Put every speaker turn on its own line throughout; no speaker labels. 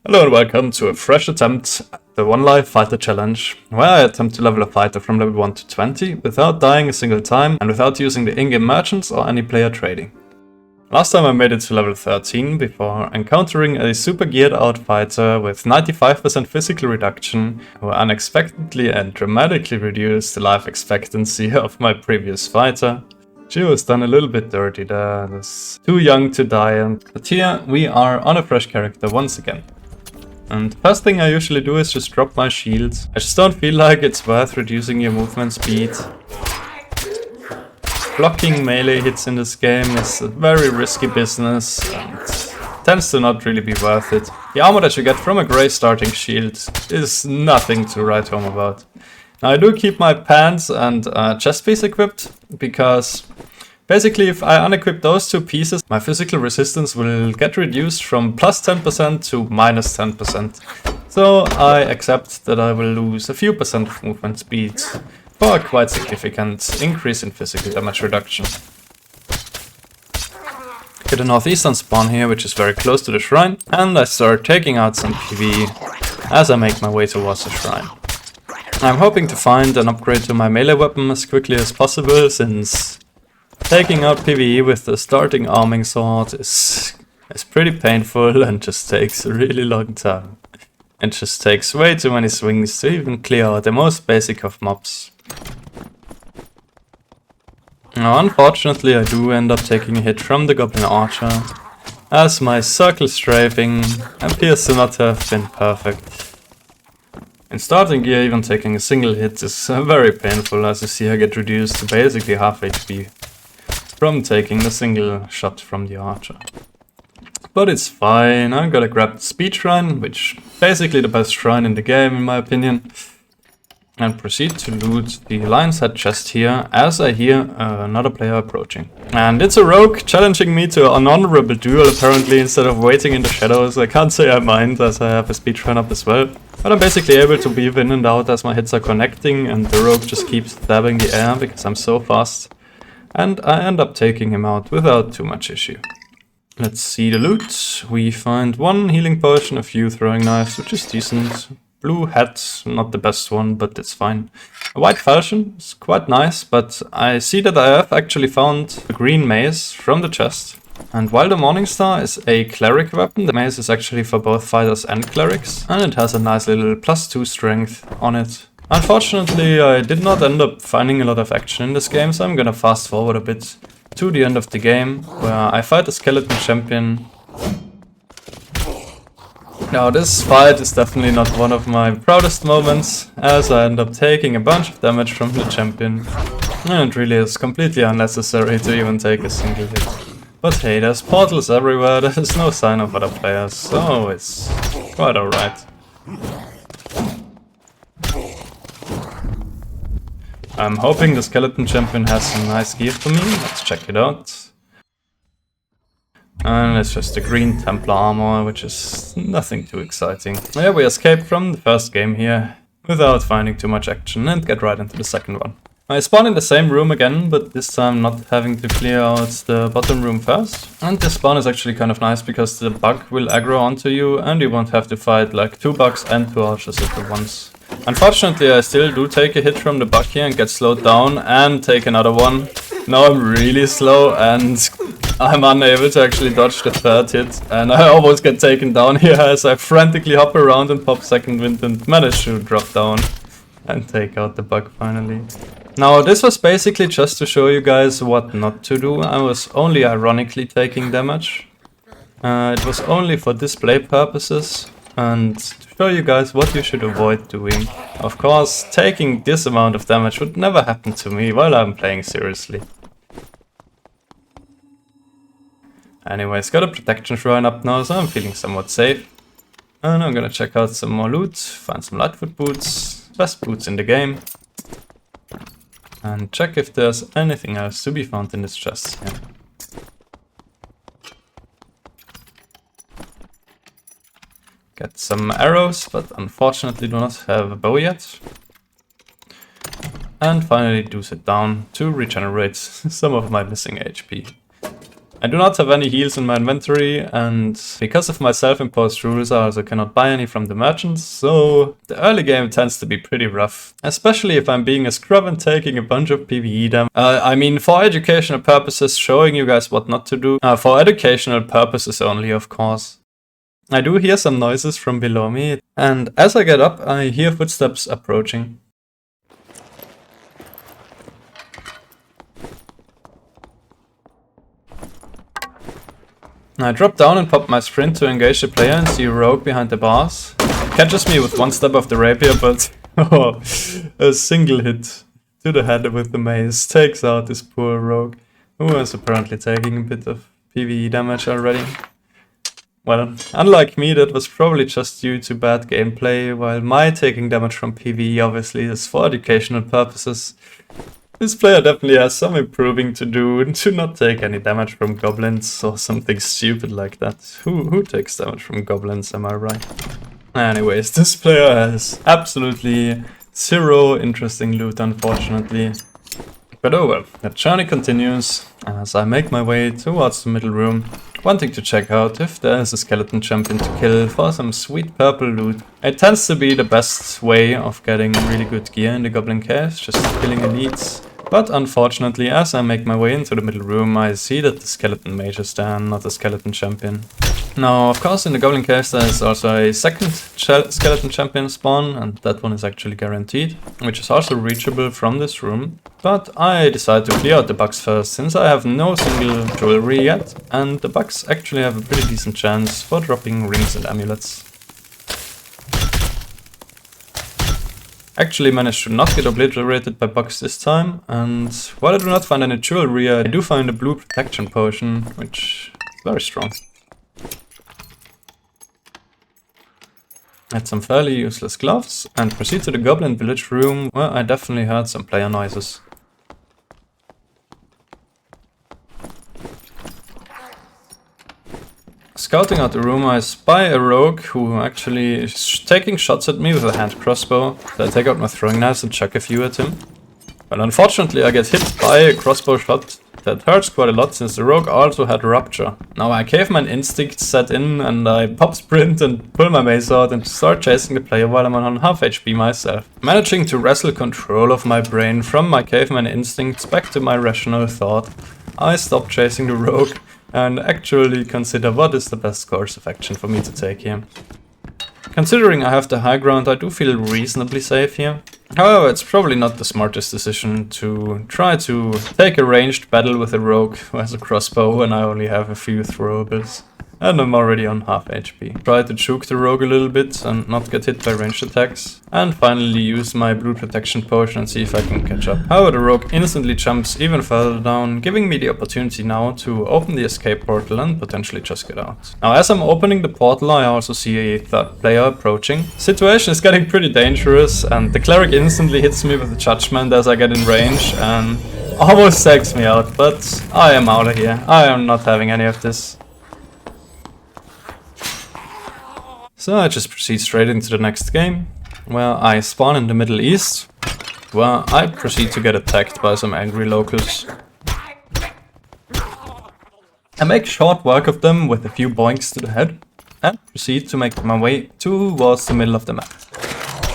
Hello and welcome to a fresh attempt at the One Life Fighter Challenge, where I attempt to level a fighter from level 1 to 20 without dying a single time and without using the in-game merchants or any player trading. Last time I made it to level 13 before encountering a super geared out fighter with 95% physical reduction who unexpectedly and dramatically reduced the life expectancy of my previous fighter. She was done a little bit dirty there, was too young to die, but here we are on a fresh character once again. And the first thing I usually do is just drop my shield. I just don't feel like it's worth reducing your movement speed. Blocking melee hits in this game is a very risky business and tends to not really be worth it. The armor that you get from a grey starting shield is nothing to write home about. Now I do keep my pants and chest piece equipped because basically if I unequip those two pieces, my physical resistance will get reduced from plus 10% to minus 10%. So I accept that I will lose a few percent of movement speed for a quite significant increase in physical damage reduction. Get a northeastern spawn here, which is very close to the shrine, and I start taking out some PvE as I make my way towards the shrine. I'm hoping to find an upgrade to my melee weapon as quickly as possible, since taking out PvE with the starting arming sword is pretty painful and just takes a really long time. It just takes way too many swings to even clear out the most basic of mobs. Now unfortunately I do end up taking a hit from the Goblin archer, as my circle strafing appears to not have been perfect. In starting gear, even taking a single hit is very painful, as you see I get reduced to basically half HP from taking the single shot from the archer. But it's fine, I'm gonna grab the speed shrine, which is basically the best shrine in the game in my opinion, and proceed to loot the lion's head chest here as I hear another player approaching. And it's a rogue challenging me to an honorable duel apparently instead of waiting in the shadows. I can't say I mind, as I have a speed shrine up as well. But I'm basically able to weave in and out as my hits are connecting, and the rogue just keeps stabbing the air because I'm so fast. And I end up taking him out without too much issue. Let's see the loot. We find one healing potion, a few throwing knives, which is decent. Blue hat, not the best one, but it's fine. A white falchion is quite nice, but I see that I have actually found a green mace from the chest. And while the Morningstar is a cleric weapon, the mace is actually for both fighters and clerics, and it has a nice little +2 strength on it. Unfortunately, I did not end up finding a lot of action in this game, so I'm gonna fast forward a bit to the end of the game, where I fight a skeleton champion. Now this fight is definitely not one of my proudest moments, as I end up taking a bunch of damage from the champion, and it really is completely unnecessary to even take a single hit. But hey, there's portals everywhere, there's no sign of other players, so it's quite alright. I'm hoping the skeleton champion has some nice gear for me, let's check it out. And it's just a green Templar armor, which is nothing too exciting. Yeah, we escape from the first game here without finding too much action and get right into the second one. I spawn in the same room again, but this time not having to clear out the bottom room first. And this spawn is actually kind of nice because the bug will aggro onto you and you won't have to fight like 2 bugs and 2 archers at once. Unfortunately, I still do take a hit from the bug here and get slowed down and take another one. Now I'm really slow and I'm unable to actually dodge the third hit, and I almost get taken down here as I frantically hop around and pop second wind and manage to drop down and take out the bug finally. Now this was basically just to show you guys what not to do. I was only ironically taking damage. It was only for display purposes and to show you guys what you should avoid doing. Of course, taking this amount of damage would never happen to me while I'm playing seriously. Anyways, got a protection shrine up now, so I'm feeling somewhat safe. And I'm gonna check out some more loot, find some lightfoot boots, best boots in the game. And check if there's anything else to be found in this chest here. Get some arrows, but unfortunately do not have a bow yet. And finally do sit down to regenerate some of my missing HP. I do not have any heals in my inventory, and because of my self-imposed rules I also cannot buy any from the merchants, so the early game tends to be pretty rough. Especially if I'm being a scrub and taking a bunch of PvE damage. I mean, for educational purposes, showing you guys what not to do. For educational purposes only, of course. I do hear some noises from below me, and as I get up I hear footsteps approaching. I drop down and pop my sprint to engage the player and see a rogue behind the bars. Catches me with one stab of the rapier, but oh, a single hit to the head with the mace takes out this poor rogue, who is apparently taking a bit of PvE damage already. Well, unlike me, that was probably just due to bad gameplay, while my taking damage from PvE obviously is for educational purposes. This player definitely has some improving to do to not take any damage from goblins or something stupid like that. Who takes damage from goblins, am I right? Anyways, this player has absolutely zero interesting loot, unfortunately. But oh well, the journey continues as I make my way towards the middle room, wanting to check out if there is a skeleton champion to kill for some sweet purple loot. It tends to be the best way of getting really good gear in the Goblin Caves, just killing elites. But unfortunately, as I make my way into the middle room, I see that the skeleton mage is there, not the skeleton champion. Now, of course, in the Goblin Caves there is also a second skeleton champion spawn, and that one is actually guaranteed, which is also reachable from this room. But I decide to clear out the bugs first, since I have no single jewelry yet, and the bugs actually have a pretty decent chance for dropping rings and amulets. Actually managed to not get obliterated by bugs this time, and while I do not find any jewelry, I do find a blue protection potion, which is very strong. Had some fairly useless gloves, and proceed to the Goblin Village room, where I definitely heard some player noises. Scouting out the room, I spy a rogue who actually is taking shots at me with a hand crossbow. So I take out my throwing knives and chuck a few at him. But unfortunately I get hit by a crossbow shot that hurts quite a lot, since the rogue also had rupture. Now my caveman instinct set in and I pop sprint and pull my mace out and start chasing the player while I'm on half HP myself. Managing to wrestle control of my brain from my caveman instincts back to my rational thought, I stop chasing the rogue and actually consider what is the best course of action for me to take here. Considering I have the high ground, I do feel reasonably safe here. However, it's probably not the smartest decision to try to take a ranged battle with a rogue who has a crossbow and I only have a few throwables. And I'm already on half HP. Try to juke the rogue a little bit and not get hit by ranged attacks. And finally use my blue protection potion and see if I can catch up. However, the rogue instantly jumps even further down, giving me the opportunity now to open the escape portal and potentially just get out. Now as I'm opening the portal, I also see a third player approaching. Situation is getting pretty dangerous, and the cleric instantly hits me with a judgment as I get in range and almost takes me out, but I am out of here. I am not having any of this. So I just proceed straight into the next game, where I spawn in the Middle East, where I proceed to get attacked by some angry locals. I make short work of them with a few boinks to the head, and proceed to make my way towards the middle of the map.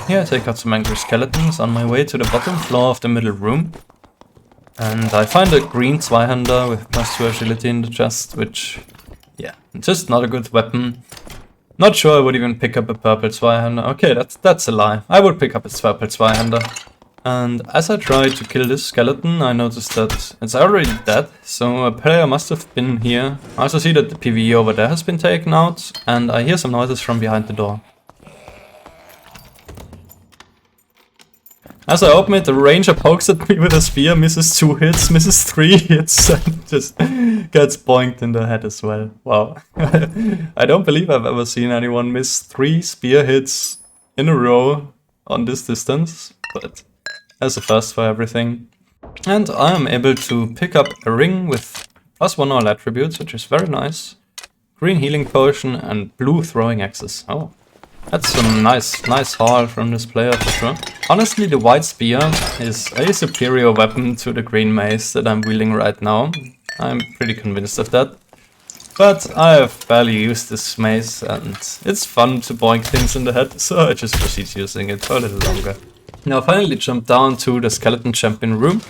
Here I take out some angry skeletons on my way to the bottom floor of the middle room, and I find a green Zweihander with +2 agility in the chest, which, yeah, just not a good weapon. Not sure I would even pick up a purple Zweihander. Okay, that's a lie. I would pick up a purple Zweihander. And as I try to kill this skeleton, I notice that it's already dead, so a player must have been here. I also see that the PvE over there has been taken out, and I hear some noises from behind the door. As I open it, the ranger pokes at me with a spear, misses 2 hits, misses 3 hits, and just gets boinked in the head as well. Wow. I don't believe I've ever seen anyone miss 3 spear hits in a row on this distance, but that's a first for everything. And I am able to pick up a ring with +1 all attributes, which is very nice. Green healing potion and blue throwing axes. Oh. That's some nice haul from this player for sure. Honestly, the white spear is a superior weapon to the green mace that I'm wielding right now. I'm pretty convinced of that. But I have barely used this mace, and it's fun to boink things in the head, so I just proceed using it for a little longer. Now I finally jumped down to the skeleton champion room,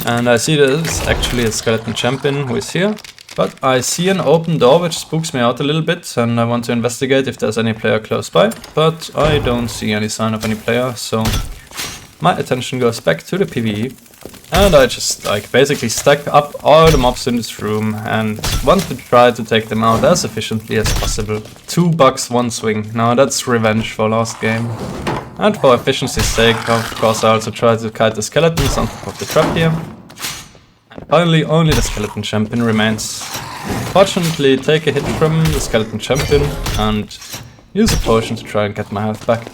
and I see there's actually a skeleton champion who is here. But I see an open door which spooks me out a little bit, and I want to investigate if there's any player close by. But I don't see any sign of any player, so my attention goes back to the PvE. And I just like basically stack up all the mobs in this room and want to try to take them out as efficiently as possible. 2 bucks, 1 swing. Now that's revenge for last game. And for efficiency's sake, of course, I also try to kite the skeletons on top of the trap here. And finally, only the skeleton champion remains. Fortunately, take a hit from the skeleton champion and use a potion to try and get my health back.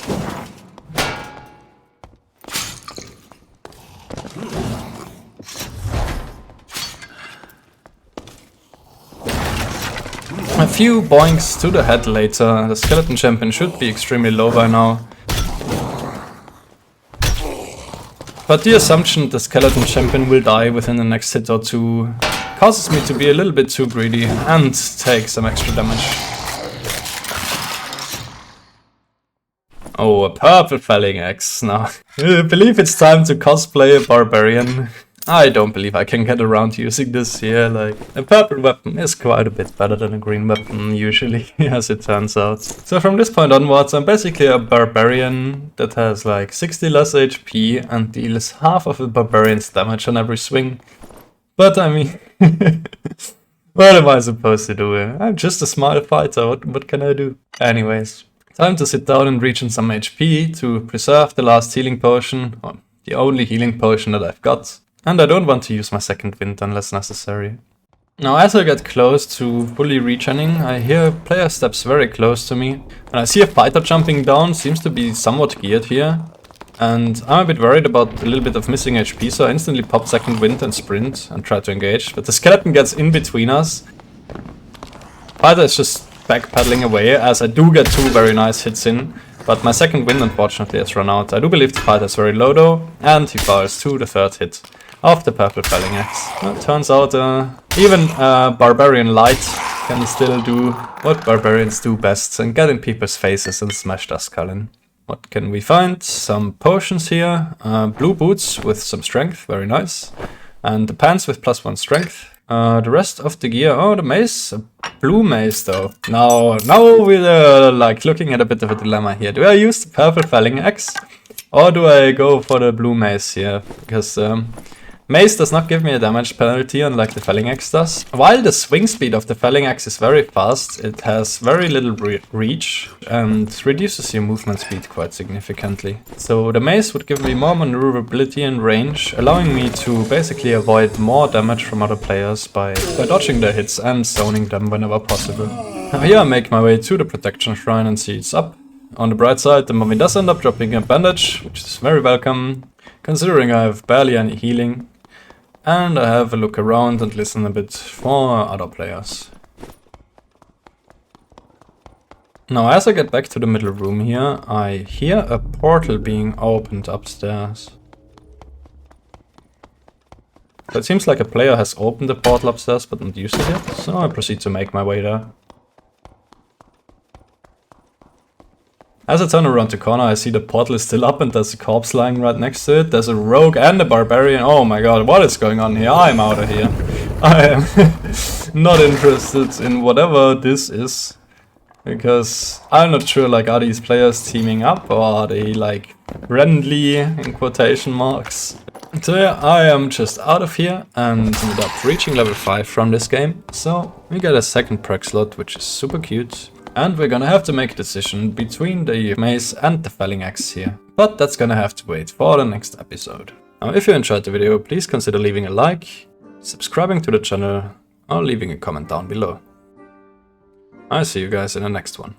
A few boinks to the head later, the skeleton champion should be extremely low by now. But the assumption the skeleton champion will die within the next hit or two causes me to be a little bit too greedy and take some extra damage. Oh, a purple felling axe. Now, I believe it's time to cosplay a barbarian. I don't believe I can get around using this here, like, a purple weapon is quite a bit better than a green weapon, usually, as it turns out. So from this point onwards, I'm basically a barbarian that has like 60 less HP and deals half of a barbarian's damage on every swing. But I mean, what am I supposed to do? I'm just a smart fighter, what can I do? Anyways, time to sit down and regen some HP to preserve the last healing potion, or the only healing potion that I've got. And I don't want to use my second wind unless necessary. Now as I get close to fully regening, I hear player steps very close to me. And I see a fighter jumping down, seems to be somewhat geared here. And I'm a bit worried about a little bit of missing HP, so I instantly pop second wind and sprint and try to engage. But the skeleton gets in between us. Fighter is just backpedaling away, as I do get 2 very nice hits in. But my second wind unfortunately has run out. I do believe the fighter is very low though, and he falls to the 3rd hit of the purple felling axe. Well, it turns out even Barbarian Light can still do what barbarians do best and get in people's faces and smash their skull in. What can we find? Some potions here, blue boots with some strength, very nice, and the pants with +1 strength. The rest of the gear, oh, the mace, a blue mace though. Now we're like looking at a bit of a dilemma here. Do I use the purple felling axe or do I go for the blue mace here? Because mace does not give me a damage penalty unlike the felling axe does. While the swing speed of the felling axe is very fast, it has very little reach and reduces your movement speed quite significantly. So the mace would give me more maneuverability and range, allowing me to basically avoid more damage from other players by dodging their hits and zoning them whenever possible. Now here I make my way to the protection shrine and see it's up. On the bright side, the mummy does end up dropping a bandage, which is very welcome, considering I have barely any healing. And I have a look around and listen a bit for other players. Now as I get back to the middle room here, I hear a portal being opened upstairs. So it seems like a player has opened the portal upstairs but not used it yet, so I proceed to make my way there. As I turn around the corner, I see the portal is still up and there's a corpse lying right next to it. There's a rogue and a barbarian. Oh my god, what is going on here? I'm out of here. I am not interested in whatever this is. Because I'm not sure, like, are these players teaming up or are they, like, friendly, in quotation marks? So yeah, I am just out of here and ended up reaching level 5 from this game. So we get a second perk slot, which is super cute. And we're gonna have to make a decision between the mace and the felling axe here. But that's gonna have to wait for the next episode. Now if you enjoyed the video, please consider leaving a like, subscribing to the channel, or leaving a comment down below. I'll see you guys in the next one.